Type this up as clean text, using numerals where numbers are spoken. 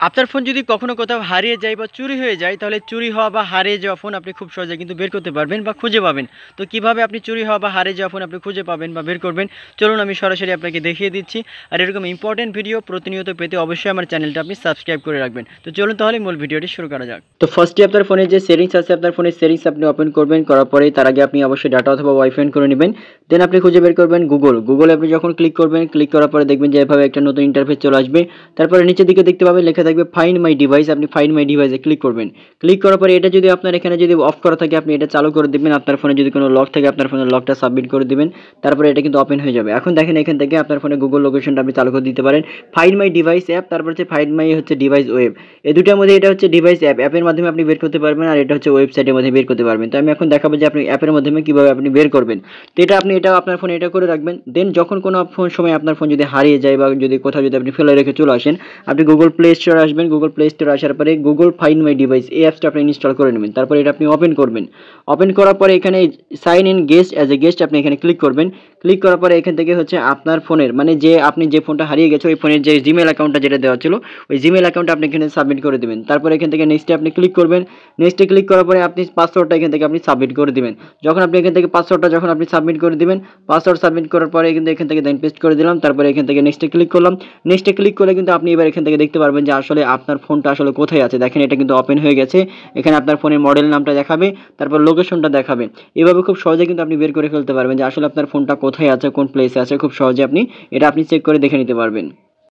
আপনার ফোন যদি কখনো কোথাও হারিয়ে যায় বা চুরি হয়ে যায়, তাহলে চুরি হওয়া বা হারিয়ে যাওয়া ফোন আপনি খুব সহজে কিন্তু বের করতে পারবেন বা খুঁজে পাবেন। তো কিভাবে আপনি চুরি হওয়া বা হারিয়ে যাওয়া ফোন আপনি খুঁজে পাবেন বা বের করবেন, চলুন আমি সরাসরি আপনাকে দেখিয়ে দিচ্ছি। আর এরকম ইম্পর্টেন্ট ভিডিও প্রতিনিয়ত পেতে অবশ্যই আমার চ্যানেলটা আপনি সাবস্ক্রাইব করে রাখবেন। তো চলুন তাহলে মূল ভিডিওটি শুরু করা যাক। তো ফার্স্টে আপনার ফোনে যে সেটিংস আছে, আপনার ফোনের সেটিংস আপনি ওপেন করবেন, করার পরে তার আগে আপনি অবশ্যই ডাটা অথবা ওয়াইফাই অন করে নেবেন। দেন আপনি খুঁজে বের করবেন গুগল আপনি যখন ক্লিক করবেন, ক্লিক করার পরে দেখবেন যে এভাবে একটা নতুন ইন্টারফেস চলে আসবে। তারপরে নিচের দিকে দেখতে পাবেন লেখা থাকবে ফাইন্ড মাই ডিভাইস, আপনি ফাইন্ড মাই ডিভাইসে ক্লিক করবেন। ক্লিক করার পরে এটা যদি আপনার এখানে যদি অফ করা থাকে, আপনি এটা চালু করে দিবেন। আপনার ফোনে যদি কোনো লক থাকে, আপনার ফোনের লকটা সাবমিট করে দিবেন। তারপরে এটা কিন্তু ওপেন হয়ে যাবে। এখন দেখেন এখান থেকে আপনার ফোনে গুগল লোকেশনটা আপনি চালু করে দিতে পারেন। ফাইন্ড মাই ডিভাইস অ্যাপ, তারপর হচ্ছে ফাইন্ড মাই হচ্ছে ডিভাইস ওয়েব। এই দুটার মধ্যে এটা হচ্ছে ডিভাইস অ্যাপ, অ্যাপের মাধ্যমে আপনি বের করতে পারবেন, আর এটা হচ্ছে ওয়েবসাইটের মধ্যে বের করতে পারবেন। তো আমি এখন দেখাবো যে আপনি অ্যাপের মাধ্যমে কিভাবে আপনি বের করবেন। তো এটা আপনি এটা আপনার ফোনে এটা করে রাখবেন। দেন যখন কোনো সময় আপনার ফোন যদি হারিয়ে যায় বা যদি কোথাও যদি আপনি ফেলে রেখে চলে আসেন, আপনি গুগল প্লে স্টোরে আসবেন। গুগল প্লে স্টোরে আসার পরে গুগল ফাইন্ড মাই ডিভাইস এই অ্যাপসটা আপনি ইনস্টল করে নেবেন। তারপরে এটা আপনি ওপেন করবেন। ওপেন করার পরে এখানে sign in guest as a guest আপনি এখানে ক্লিক করবেন। ক্লিক করার পরে এখান থেকে হচ্ছে আপনার ফোনের মানে যে আপনি যে ফোনটা হারিয়ে গেছে ওই ফোনের যে জিমেল অ্যাকাউন্টটা যেটা দেওয়া ছিল, ওই জিমেল অ্যাকাউন্টটা আপনি এখানে সাবমিট করে দেবেন। তারপরে এখান থেকে নেক্সটে আপনি ক্লিক করবেন। নেক্সটে ক্লিক করার পরে আপনি পাসওয়ার্ডটা এখান থেকে আপনি সাবমিট করে দিবেন। যখন আপনি এখান থেকে পাসওয়ার্ডটা যখন আপনি সাবমিট করে দিবেন, পাসওয়ার্ড সাবমিট করার পরে কিন্তু এখান থেকে দেন পেস্ট করে দিলাম। তারপরে এখান থেকে নেক্সটে ক্লিক করলাম। নেক্সটে ক্লিক করলে কিন্তু আপনি এবার এখান থেকে দেখতে পারবেন যে আসলে আপনার ফোনটা আসলে কোথায় আছে। দেখেন এটা কিন্তু ওপেন হয়ে গেছে। এখানে আপনার ফোনের মডেল নামটা দেখাবে, তারপর লোকেশনটা দেখাবে। এভাবে খুব সহজে কিন্তু আপনি বের করে ফেলতে পারবেন যে আসলে আপনার ফোনটা কোথায় আছে, কোন প্লেসে আছে। খুব সহজে আপনি এটা আপনি চেক করে দেখে নিতে পারবেন।